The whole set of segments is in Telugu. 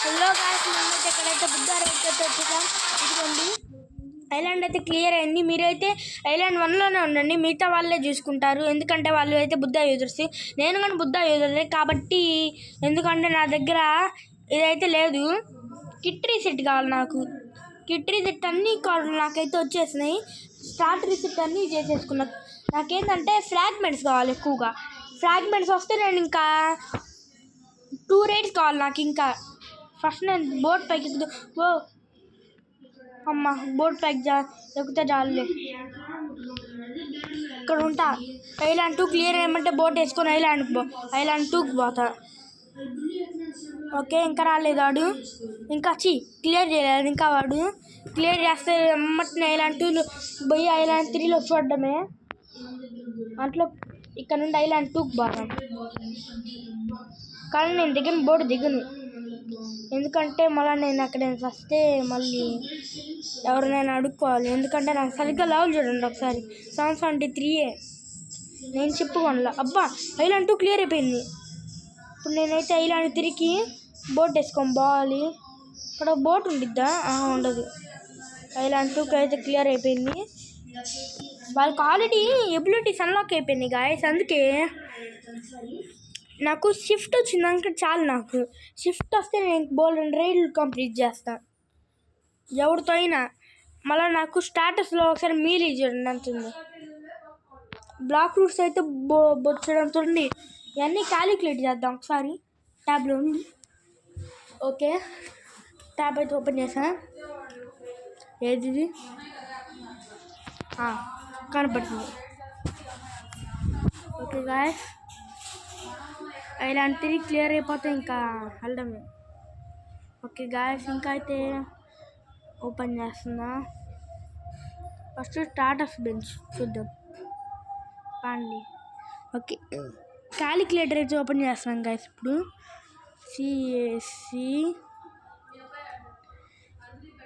హలో గాయ్స్, మనమైతే ఎక్కడైతే బుద్ధారైతే వచ్చేసాం. ఇదిగోండి ఐలాండ్ అయితే క్లియర్ అయింది. మీరైతే ఐలాండ్ 1లోనే ఉండండి, మిగతా వాళ్ళే చూసుకుంటారు. ఎందుకంటే వాళ్ళు అయితే బుద్ధ యూజర్స్, నేను కానీ బుద్ధ యూజర్లే కాబట్టి. ఎందుకంటే నా దగ్గర ఇదైతే లేదు. కిట్ రీసెట్ కావాలి నాకు. కిట్ రీసెట్ అన్నీ కావాలి నాకైతే వచ్చేసినాయి. స్టార్ట్ రీసెట్ అన్నీ చేసేసుకున్నా. నాకేంటంటే ఫ్రాగ్మెంట్స్ కావాలి ఎక్కువగా. ఫ్రాగ్మెంట్స్ వస్తే నేను ఇంకా 2 రైడ్స్ కావాలి నాకు. ఇంకా ఫస్ట్ నేను బోట్ పైకి ఎక్కుదు. ఓ అమ్మ, బోట్ పైకి ఎక్కితే చాలు. ఇక్కడ ఉంటా. ఐలాండ్ 2 క్లియర్ అయ్యమంటే బోట్ వేసుకొని ఐలాండ్ 2కి పోతా. ఓకే, ఇంకా రాలేదు వాడు. ఇంకా క్లియర్ చేయలేదు ఇంకా వాడు. క్లియర్ చేస్తే అమ్మటిని ఐలాండ్ 2లో పోయి ఐలాండ్ 3లో చూడడమే. అట్లా ఇక్కడ నుండి ఐలాండ్ 2కి పోతాం. కానీ నేను బోట్ దిగను. ఎందుకంటే మళ్ళీ నేను అక్కడ వస్తే మళ్ళీ ఎవరినైనా అడుక్కోవాలి. ఎందుకంటే నాకు సరిగ్గా లెవెల్ చూడండి ఒకసారి 773. నేను చెప్పుకోనులా. అబ్బా, ఐలాండ్ 2 క్లియర్ అయిపోయింది. ఇప్పుడు నేనైతే ఐలాండ్ 3కి బోట్ వేసుకొని పోవాలి. ఇక్కడ బోట్ ఉండిద్దా? ఉండదు. ఐలాండ్ 2కి అయితే క్లియర్ అయిపోయింది. వాళ్ళకి ఆల్రెడీ ఎబిలిటీస్ అన్లాక్ అయిపోయింది గాయస్. అందుకే నాకు షిఫ్ట్ వచ్చిందాక చాలు. నాకు షిఫ్ట్ వస్తే నేను బోల్డెన్ రైడ్లు కంప్లీట్ చేస్తాను ఎవరితో అయినా. మళ్ళీ నాకు స్టాటస్లో ఒకసారి మీలీ చూడండి అంతుంది. బ్లాక్ రూట్స్ అయితే బొచ్చడంతో ఉంది. ఇవన్నీ క్యాలిక్యులేట్ చేద్దాం ఒకసారి. ట్యాబ్లో ఉంది. ఓకే, ట్యాబ్ అయితే ఓపెన్ చేసా. ఏది కనపడుతుంది. ఓకే గాయస్, ఐలాండ్ 3 క్లియర్ అయిపోతే ఇంకా వెళ్ళడమే. ఓకే గాయస్, ఇంకా అయితే ఓపెన్ చేస్తున్నా. ఫస్ట్ స్టాటస్ బెంచ్ చూద్దాం పండి. ఓకే, క్యాలిక్యులేటర్ అయితే ఓపెన్ చేస్తున్నాం గాయస్. ఇప్పుడు సిఎస్సి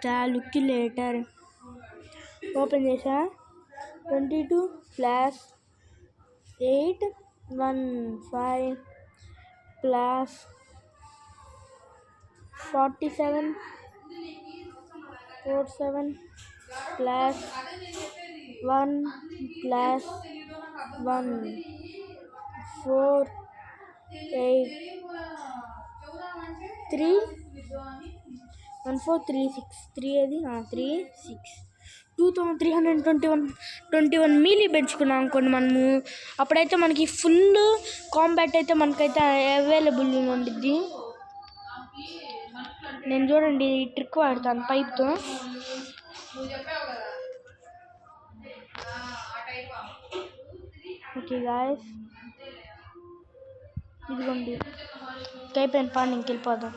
క్యాలిక్యులేటర్ ఓపెన్ చేసా. 22 + 815 + 47 47 + 1 + 1 4 8 3 1436 3 అది 36 2321 మీలీ పెంచుకున్నాం అనుకోండి మనము. అప్పుడైతే మనకి ఫుల్ కాంబాట్ అయితే మనకైతే అవైలబుల్ ఉండిద్ది. నేను చూడండి ఈ ట్రిక్ వాడతాను పైప్తో. ఓకే గాయస్, ఇదిగోండి అయిపోయిన పాని ఇంకెళ్ళిపోదాం.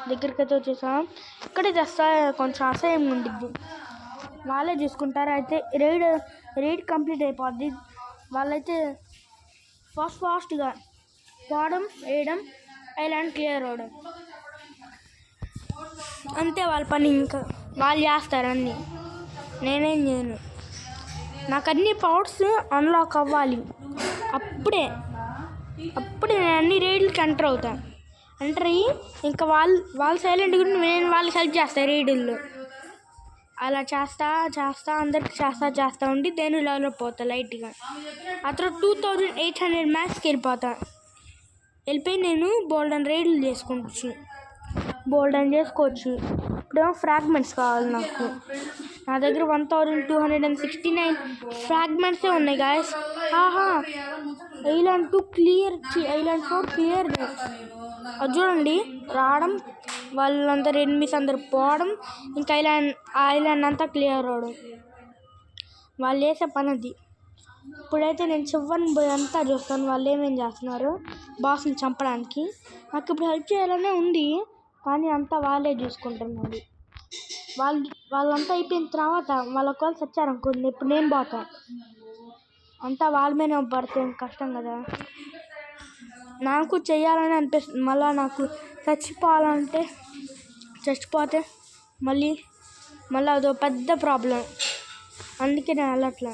దగ్గరికి అయితే వచ్చేసాం. ఇక్కడే చేస్తా కొంచెం అసహ్యం ఉండిద్ది. వాళ్ళే చూసుకుంటారు. అయితే రైడ్ కంప్లీట్ అయిపోద్ది. వాళ్ళైతే ఫాస్ట్గా పోవడం, వేయడం, ఐలాండ్ క్లియర్ అవ్వడం అంతే వాళ్ళ పని. ఇంకా వాళ్ళు చేస్తారు అన్నీ, నేనేం చేయను. నాకు అన్ని పవర్స్ అన్లాక్ అవ్వాలి. అప్పుడే నేను అన్ని రైడ్లకి ఎంటర్ అవుతాను. ఎంటర్ అయ్యి ఇంకా వాళ్ళు సైలెంట్ గురించి నేను వాళ్ళకి హెల్ప్ చేస్తాను రైడుల్లో. అలా చేస్తా అందరికి చేస్తా ఉండి నేను లెవెల్ పోతా లైట్గా. ఆ తర్వాత 2800 మ్యాక్స్కి వెళ్ళిపోయి నేను బోల్డెన్ రైడ్లు చేసుకోవచ్చు. ఇప్పుడేమో ఫ్రాగ్మెంట్స్ కావాలి నాకు. నా దగ్గర 1269 ఫ్రాగ్మెంట్సే ఉన్నాయి గాయస్. Island 4 clear. అది చూడండి రావడం, వాళ్ళందరూ ఎనిమిస్ అందరు పోవడం, ఇంకా ఐలాండ్ అంతా క్లియర్ అవడం. వాళ్ళు వేసే పని అది. ఇప్పుడైతే నేను చివరిని పోయి అంతా చూస్తాను వాళ్ళు ఏమేం చేస్తున్నారు బాస్ని చంపడానికి. నాకు ఇప్పుడు హెల్ప్ చేయాలనే ఉంది, కానీ అంతా వాళ్ళే చూసుకుంటున్నారు. వాళ్ళంతా అయిపోయిన తర్వాత వాళ్ళ ఒకవేళ చచ్చారనుకోండి, ఇప్పుడు నేను పోతాను. అంతా వాళ్ళ మీద పడితే కష్టం కదా. నాకు చెయ్యాలని అనిపిస్తుంది. మళ్ళీ నాకు చచ్చిపోతే మళ్ళీ అదో పెద్ద ప్రాబ్లం. అందుకే నేను వెళ్ళట్లే.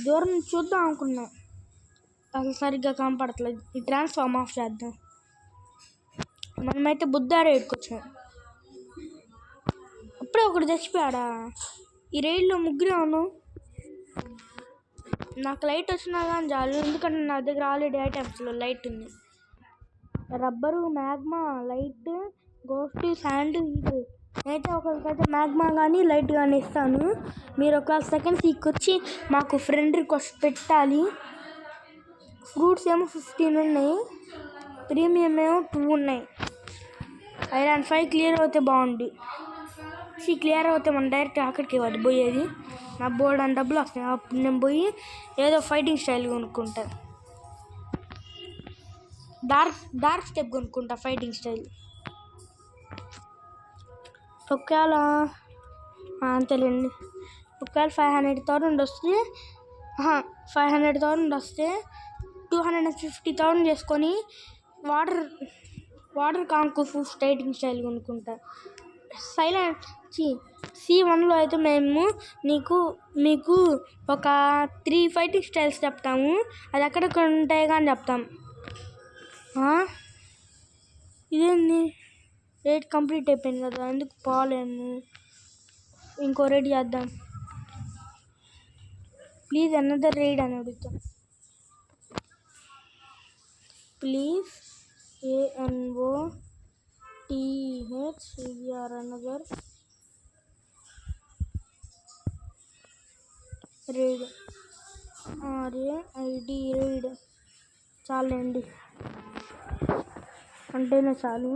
దూరం చూద్దాం అనుకున్నా, అసలు సరిగ్గా కనపడట్లేదు. ఈ ట్రాన్స్ఫార్మ్ ఆఫ్ చేద్దాం. మనమైతే బుద్ధారేడ్కి వచ్చాం. అప్పుడే ఒకటి చచ్చిపోయాడా? ఈ రైల్లో ముగ్గురే ఉన్నాం. నాకు లైట్ వచ్చినా కానీ చాలు, ఎందుకంటే నా దగ్గర ఆల్రెడీ ఐటమ్స్లో లైట్ ఉంది. Rubber, magma, light, ghost, sand. ఇది నేనైతే ఒకరికైతే మ్యాగ్మా కానీ లైట్ కానీ ఇస్తాను. మీరు ఒక సెకండ్ సీక్ వచ్చి మాకు ఫ్రెండ్ రిక్వెస్ట్ పెట్టాలి. ఫ్రూట్స్ ఏమో 15 ఉన్నాయి, ప్రీమియం ఏమో 2 ఉన్నాయి. ఐరన్ 5 క్లియర్ అవుతే బాగుంది. క్లియర్ అవుతే మనం డైరెక్ట్ అక్కడికి అది పోయేది. నా బోర్డు అని డబ్బులు వస్తాయి. అప్పుడు నేను పోయి ఏదో ఫైటింగ్ స్టైల్ కొనుక్కుంటా. డార్క్ స్టెప్ కొనుక్కుంటా, ఫైటింగ్ స్టైల్. ఒకవేళ అంతేలేండి. ఒకవేళ 500,000 వస్తే 500,000 వస్తే 250,000 చేసుకొని వాటర్ కాంకు ఫైటింగ్ స్టైల్ కొనుక్కుంటా. C1లో అయితే మేము మీకు ఒక 3 ఫైటింగ్ స్టైల్స్ చెప్తాము. అది ఎక్కడెక్కడ ఉంటాయి కానీ చెప్తాం. ఇదేంది రేట్ కంప్లీట్ అయిపోయింది కదా, ఎందుకు పోలేము? ఇంకో రేట్ చేద్దాం ప్లీజ్. అనదర్ రైడ్ అని అడుగుతాం. Please ANOTHER another raid. RAID raid. చాలండి, అంటేనే చాలు.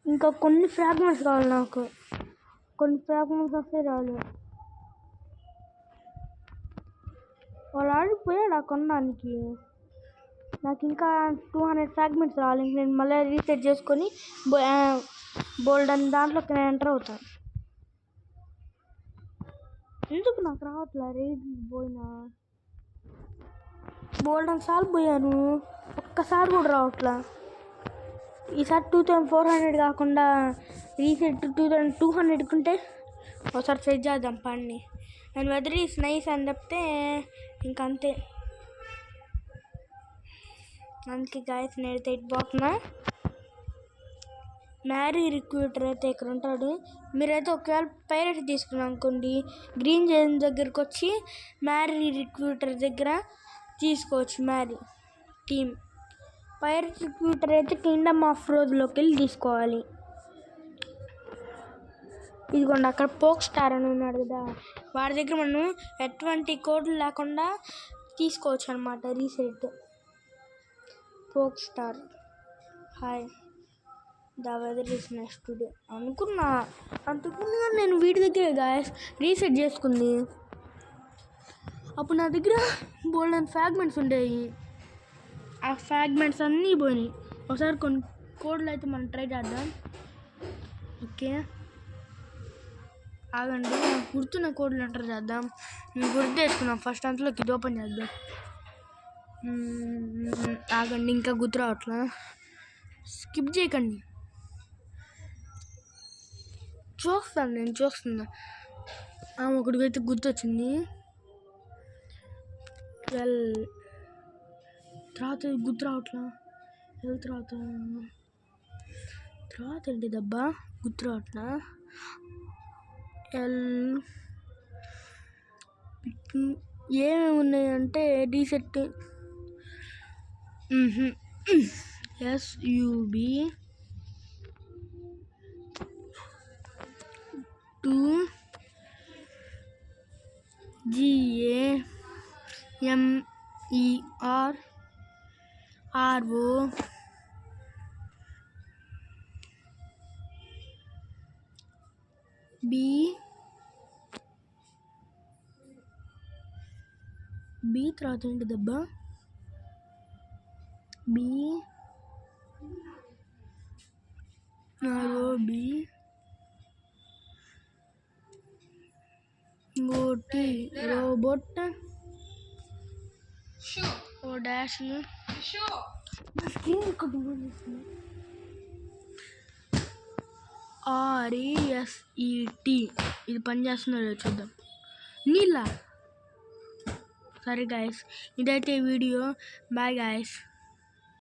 ఇంకా కొన్ని ఫ్రాగ్మెంట్స్ కావాలి నాకు. కొన్ని ఫ్రాగ్మెంట్స్ వస్తే రాదు. వాళ్ళు ఆడిపోయాడు కొనడానికి. నాకు ఇంకా 200 ఫ్రాగ్మెంట్స్ రావాలి. ఇంక నేను మళ్ళీ రీసెట్ చేసుకొని బోల్డ్ అని దాంట్లోకి నేను ఎంటర్ అవుతాను. ఎందుకు నాకు రావట్లే? రైడ్ పోయినా బోల్డ్ అని సార్లు పోయాను, ఒక్కసారి కూడా రావట్లా. ఈసారి 2400 కాకుండా రీసెట్ 2200 ఉంటే ఒకసారి సెట్ చేద్దాం పని. అండ్ వెదర్ ఈస్ నైస్ అని చెప్తే ఇంకంతే. అందుకే గాయస్ నేనైతే ఇటుపోతున్నా. మ్యారీ రిక్రూటర్ అయితే ఇక్కడ ఉంటాడు. మీరైతే ఒకవేళ పైరట్ తీసుకున్నాం అనుకోండి, గ్రీన్ జైన్ దగ్గరకు వచ్చి మ్యారీ రిక్రూటర్ దగ్గర తీసుకోవచ్చు. Marry team. పైరట్ రిక్రూటర్ అయితే కింగ్డమ్ ఆఫ్ రోజ్లోకి వెళ్ళి తీసుకోవాలి. ఇదిగోండి అక్కడ పోక్ స్టార్ అని ఉన్నాడు కదా, వాడి దగ్గర మనం ఎటువంటి కోడ్లు లేకుండా తీసుకోవచ్చు అనమాట. Reset poke star. Hi, the weather is next today అనుకున్నా. అంతకుముందుగా నేను వీటి దగ్గర గాయస్ రీసెట్ చేసుకుంది. అప్పుడు నా దగ్గర బోల్డెన్ ఫ్రాగ్మెంట్స్ ఉండేవి. ఆ ఫ్రాగ్మెంట్స్ అన్నీ పోయినాయి. ఒకసారి కొన్ని కోడ్లు అయితే మనం ట్రై చేద్దాం. ఓకే ఆగండి, నాకు గుర్తున్న కోడ్లు ఎంటర్ చేద్దాం. నేను గుర్తు తెచ్చుకున్నాం. ఫస్ట్ అంతలోకి ఇది ఓపెన్ చేద్దాం. ఆగండి, ఇంకా గుర్తు రావట్లా. స్కిప్ చేయకండి, నేను చూస్తున్నా. ఒకటికైతే గుర్తొచ్చింది. తర్వాత గుర్తు రావట్లా. తర్వాత ఏంటి దబ్బా గుర్తు రావట్లా. ఏమేమి ఉన్నాయంటే DEECET, SUB 2 GAMER RO B తర్వాత ఏంటి దబ్బా? ROB ఇంకోటి రోబోట్ ఓ డాష్ స్క్రీన్ RESET. ఇది పనిచేస్తుందో చూద్దాం. నీళ్ళ సరే గాయస్, ఇదైతే ఈ వీడియో. Bye guys.